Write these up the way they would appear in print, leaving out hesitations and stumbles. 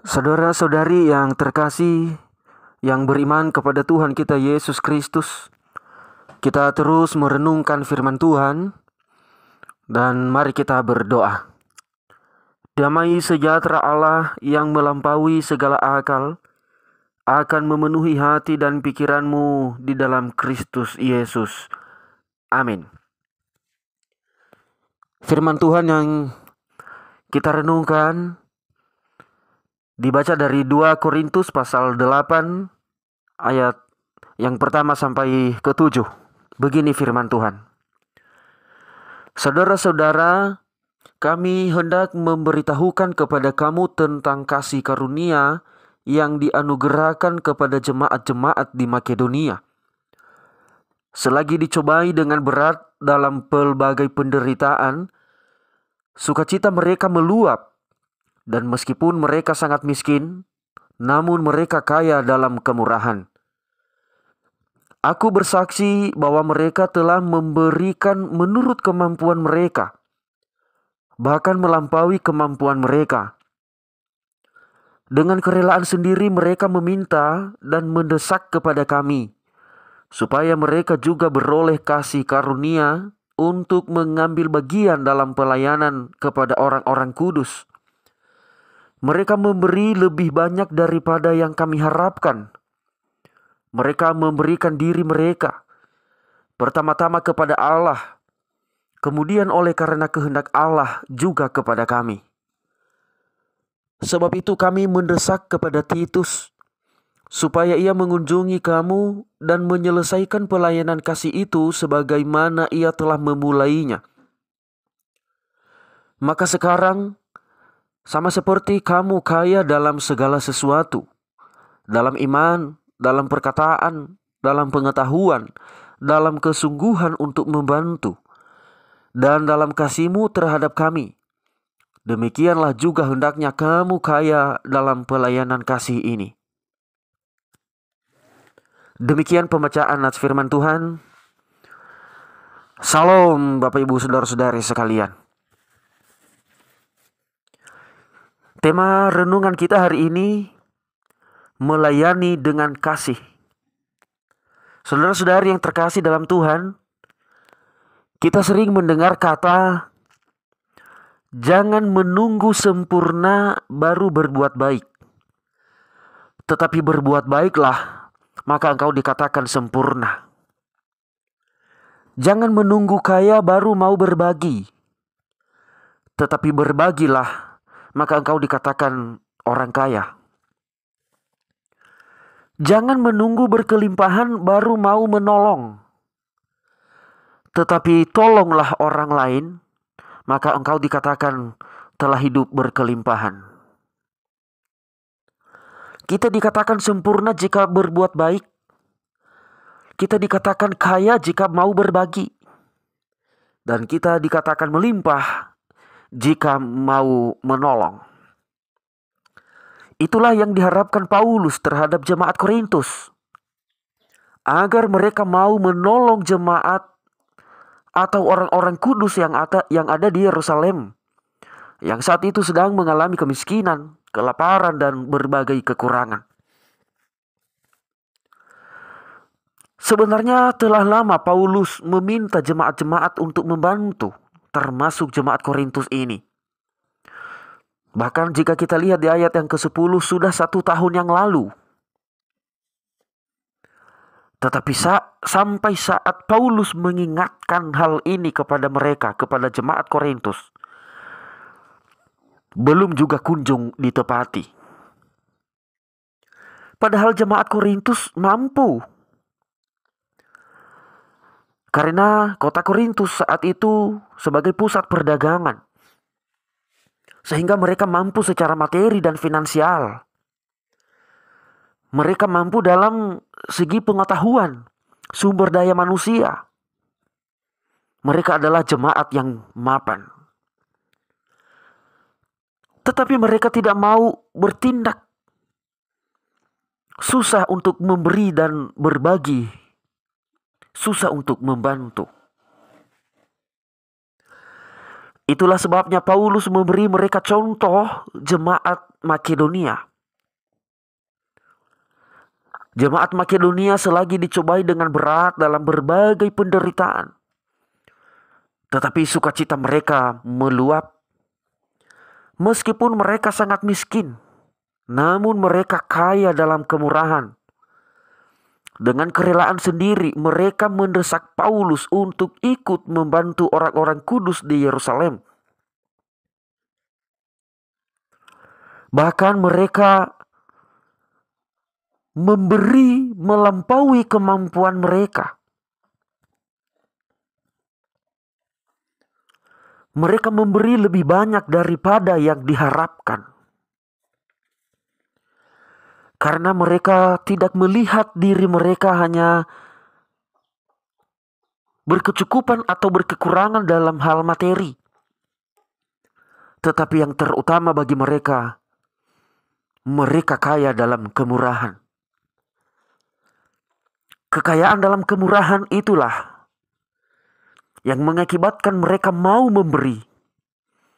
Saudara-saudari yang terkasih, yang beriman kepada Tuhan kita Yesus Kristus, kita terus merenungkan firman Tuhan dan mari kita berdoa. Damai sejahtera Allah yang melampaui segala akal akan memenuhi hati dan pikiranmu di dalam Kristus Yesus. Amin. Firman Tuhan yang kita renungkan dibaca dari 2 Korintus pasal 8 ayat yang pertama sampai ke-7. Begini firman Tuhan. Saudara-saudara, kami hendak memberitahukan kepada kamu tentang kasih karunia yang dianugerahkan kepada jemaat-jemaat di Makedonia. Selagi dicobai dengan berat dalam pelbagai penderitaan, sukacita mereka meluap, dan meskipun mereka sangat miskin, namun mereka kaya dalam kemurahan. Aku bersaksi bahwa mereka telah memberikan menurut kemampuan mereka, bahkan melampaui kemampuan mereka. Dengan kerelaan sendiri mereka meminta dan mendesak kepada kami, supaya mereka juga beroleh kasih karunia untuk mengambil bagian dalam pelayanan kepada orang-orang kudus. Mereka memberi lebih banyak daripada yang kami harapkan. Mereka memberikan diri mereka, pertama-tama kepada Allah, kemudian oleh karena kehendak Allah juga kepada kami. Sebab itu kami mendesak kepada Titus, supaya ia mengunjungi kamu dan menyelesaikan pelayanan kasih itu sebagaimana ia telah memulainya. Maka sekarang, sama seperti kamu kaya dalam segala sesuatu, dalam iman, dalam perkataan, dalam pengetahuan, dalam kesungguhan untuk membantu, dan dalam kasihmu terhadap kami, demikianlah juga hendaknya kamu kaya dalam pelayanan kasih ini. Demikian pembacaan nats firman Tuhan. Salam Bapak Ibu Saudara-saudari sekalian. Tema renungan kita hari ini, melayani dengan kasih. Saudara-saudari yang terkasih dalam Tuhan, kita sering mendengar kata, jangan menunggu sempurna baru berbuat baik, tetapi berbuat baiklah, maka engkau dikatakan sempurna. Jangan menunggu kaya baru mau berbagi, tetapi berbagilah, maka engkau dikatakan orang kaya. Jangan menunggu berkelimpahan baru mau menolong, tetapi tolonglah orang lain, maka engkau dikatakan telah hidup berkelimpahan. Kita dikatakan sempurna jika berbuat baik. Kita dikatakan kaya jika mau berbagi. Dan kita dikatakan melimpah jika mau menolong. Itulah yang diharapkan Paulus terhadap jemaat Korintus, agar mereka mau menolong jemaat atau orang-orang kudus yang ada di Yerusalem, yang saat itu sedang mengalami kemiskinan, kelaparan, dan berbagai kekurangan. Sebenarnya telah lama Paulus meminta jemaat-jemaat untuk membantu, termasuk jemaat Korintus ini. Bahkan jika kita lihat di ayat yang ke-10, sudah 1 tahun yang lalu. Tetapi sampai saat Paulus mengingatkan hal ini kepada mereka, kepada jemaat Korintus, belum juga kunjung ditepati. Padahal jemaat Korintus mampu. Karena kota Korintus saat itu sebagai pusat perdagangan, sehingga mereka mampu secara materi dan finansial. Mereka mampu dalam segi pengetahuan, sumber daya manusia. Mereka adalah jemaat yang mapan. Tetapi mereka tidak mau bertindak. Susah untuk memberi dan berbagi. Susah untuk membantu. Itulah sebabnya Paulus memberi mereka contoh jemaat Makedonia. Jemaat Makedonia selagi dicobai dengan berat dalam berbagai penderitaan. Tetapi sukacita mereka meluap. Meskipun mereka sangat miskin, namun mereka kaya dalam kemurahan. Dengan kerelaan sendiri, mereka mendesak Paulus untuk ikut membantu orang-orang kudus di Yerusalem. Bahkan mereka memberi melampaui kemampuan mereka. Mereka memberi lebih banyak daripada yang diharapkan. Karena mereka tidak melihat diri mereka hanya berkecukupan atau berkekurangan dalam hal materi. Tetapi yang terutama bagi mereka, mereka kaya dalam kemurahan. Kekayaan dalam kemurahan itulah yang mengakibatkan mereka mau memberi,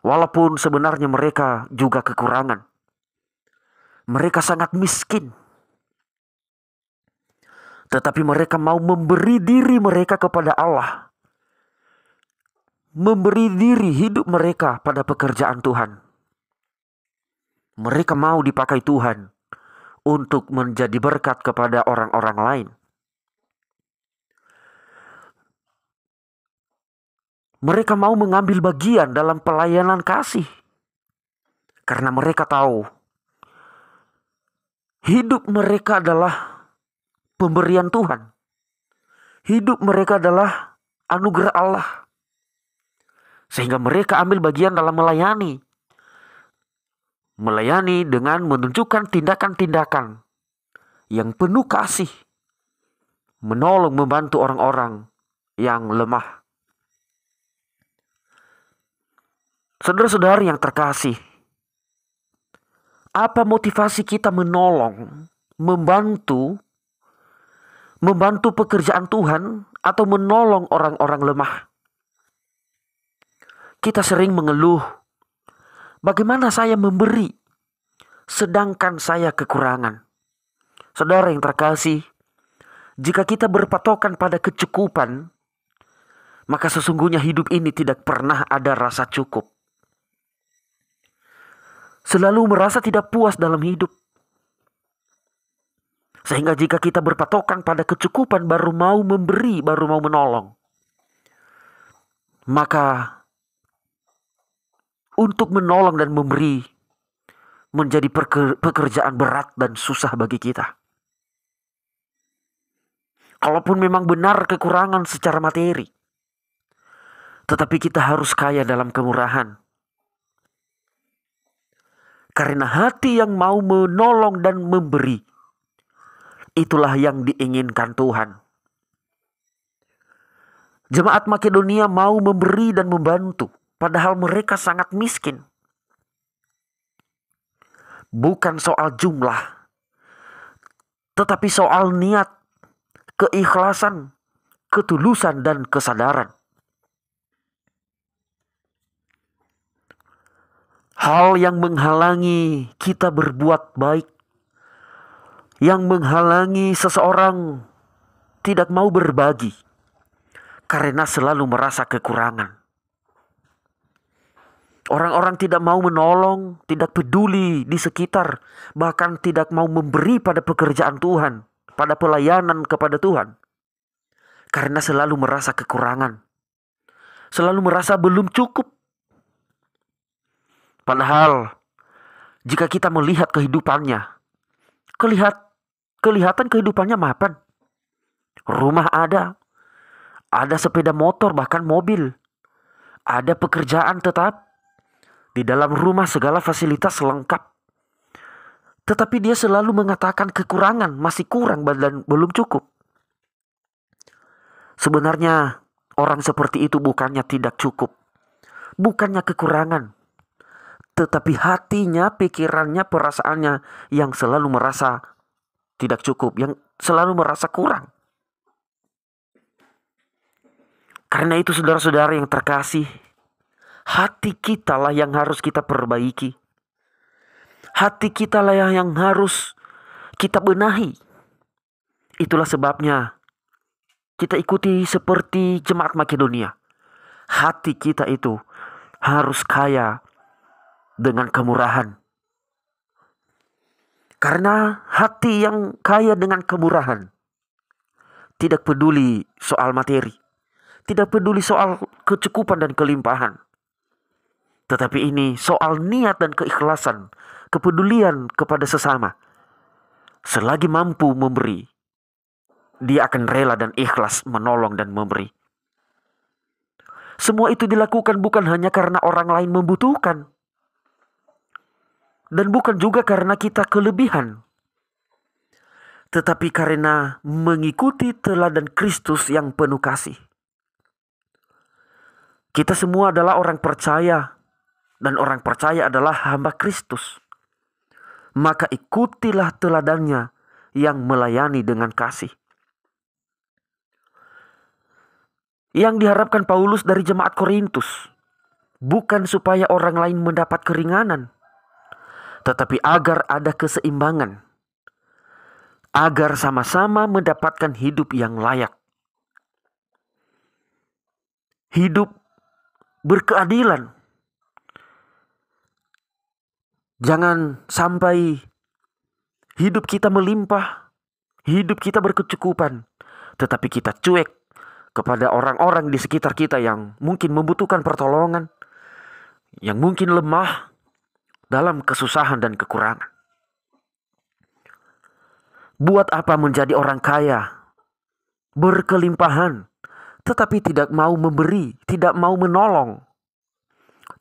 walaupun sebenarnya mereka juga kekurangan. Mereka sangat miskin, tetapi mereka mau memberi diri mereka kepada Allah, memberi diri hidup mereka pada pekerjaan Tuhan. Mereka mau dipakai Tuhan untuk menjadi berkat kepada orang-orang lain. Mereka mau mengambil bagian dalam pelayanan kasih. Karena mereka tahu hidup mereka adalah pemberian Tuhan. Hidup mereka adalah anugerah Allah. Sehingga mereka ambil bagian dalam melayani. Melayani dengan menunjukkan tindakan-tindakan yang penuh kasih. Menolong, membantu orang-orang yang lemah. Saudara-saudari yang terkasih, apa motivasi kita menolong, membantu pekerjaan Tuhan atau menolong orang-orang lemah? Kita sering mengeluh, bagaimana saya memberi sedangkan saya kekurangan? Saudara yang terkasih, jika kita berpatokan pada kecukupan, maka sesungguhnya hidup ini tidak pernah ada rasa cukup. Selalu merasa tidak puas dalam hidup. Sehingga jika kita berpatokan pada kecukupan baru mau memberi, baru mau menolong, maka untuk menolong dan memberi menjadi pekerjaan berat dan susah bagi kita. Kalaupun memang benar kekurangan secara materi, tetapi kita harus kaya dalam kemurahan. Karena hati yang mau menolong dan memberi, itulah yang diinginkan Tuhan. Jemaat Makedonia mau memberi dan membantu, padahal mereka sangat miskin. Bukan soal jumlah, tetapi soal niat, keikhlasan, ketulusan, dan kesadaran. Hal yang menghalangi kita berbuat baik, yang menghalangi seseorang tidak mau berbagi, karena selalu merasa kekurangan. Orang-orang tidak mau menolong, tidak peduli di sekitar, bahkan tidak mau memberi pada pekerjaan Tuhan, pada pelayanan kepada Tuhan, karena selalu merasa kekurangan, selalu merasa belum cukup. Padahal jika kita melihat kehidupannya, kelihatan kehidupannya mapan. Rumah ada sepeda motor, bahkan mobil. Ada pekerjaan tetap. Di dalam rumah segala fasilitas lengkap. Tetapi dia selalu mengatakan kekurangan, masih kurang dan belum cukup. Sebenarnya orang seperti itu bukannya tidak cukup, bukannya kekurangan, tetapi hatinya, pikirannya, perasaannya yang selalu merasa tidak cukup, yang selalu merasa kurang. Karena itu saudara-saudara yang terkasih, hati kita lah yang harus kita perbaiki. Hati kita lah yang harus kita benahi. Itulah sebabnya kita ikuti seperti jemaat Makedonia. Hati kita itu harus kaya dengan kemurahan. Karena hati yang kaya dengan kemurahan tidak peduli soal materi, tidak peduli soal kecukupan dan kelimpahan. Tetapi ini soal niat dan keikhlasan, kepedulian kepada sesama. Selagi mampu memberi, dia akan rela dan ikhlas menolong dan memberi. Semua itu dilakukan bukan hanya karena orang lain membutuhkan. Dan bukan juga karena kita kelebihan. Tetapi karena mengikuti teladan Kristus yang penuh kasih. Kita semua adalah orang percaya. Dan orang percaya adalah hamba Kristus. Maka ikutilah teladannya yang melayani dengan kasih. Yang diharapkan Paulus dari jemaat Korintus bukan supaya orang lain mendapat keringanan, tetapi agar ada keseimbangan, agar sama-sama mendapatkan hidup yang layak, hidup berkeadilan. Jangan sampai hidup kita melimpah, hidup kita berkecukupan, tetapi kita cuek kepada orang-orang di sekitar kita yang mungkin membutuhkan pertolongan, yang mungkin lemah dalam kesusahan dan kekurangan. Buat apa menjadi orang kaya, berkelimpahan, tetapi tidak mau memberi, tidak mau menolong?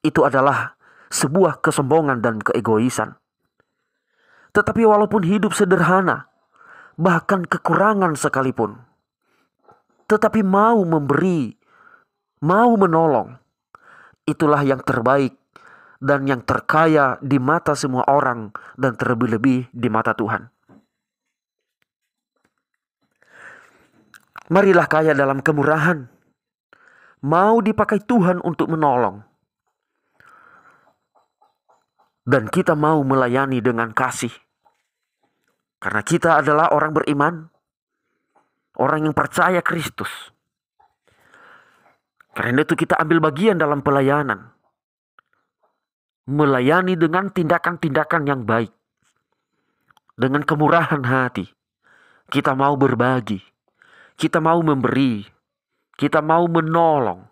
Itu adalah sebuah kesombongan dan keegoisan. Tetapi walaupun hidup sederhana, bahkan kekurangan sekalipun, tetapi mau memberi, mau menolong, itulah yang terbaik dan yang terkaya di mata semua orang dan terlebih-lebih di mata Tuhan. Marilah kaya dalam kemurahan, mau dipakai Tuhan untuk menolong. Dan kita mau melayani dengan kasih. Karena kita adalah orang beriman, orang yang percaya Kristus. Karena itu kita ambil bagian dalam pelayanan. Melayani dengan tindakan-tindakan yang baik. Dengan kemurahan hati. Kita mau berbagi. Kita mau memberi. Kita mau menolong.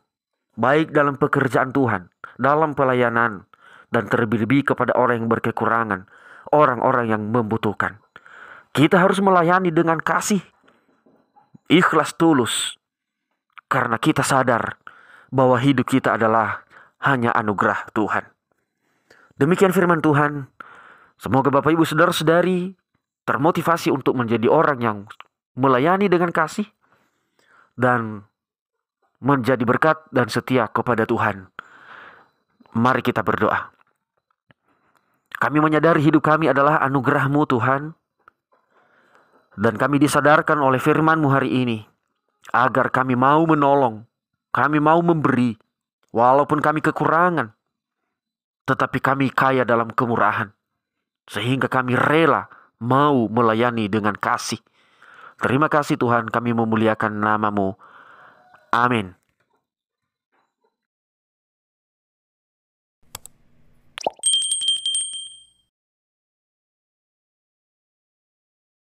Baik dalam pekerjaan Tuhan. Dalam pelayanan. Dan terlebih-lebih kepada orang yang berkekurangan. Orang-orang yang membutuhkan. Kita harus melayani dengan kasih. Ikhlas tulus. Karena kita sadar bahwa hidup kita adalah hanya anugerah Tuhan. Demikian firman Tuhan. Semoga Bapak Ibu Saudara-saudari termotivasi untuk menjadi orang yang melayani dengan kasih dan menjadi berkat dan setia kepada Tuhan. Mari kita berdoa. Kami menyadari hidup kami adalah anugerah-Mu Tuhan. Dan kami disadarkan oleh firman-Mu hari ini, agar kami mau menolong, kami mau memberi, walaupun kami kekurangan, tetapi kami kaya dalam kemurahan, sehingga kami rela mau melayani dengan kasih. Terima kasih Tuhan, kami memuliakan nama-Mu. Amin.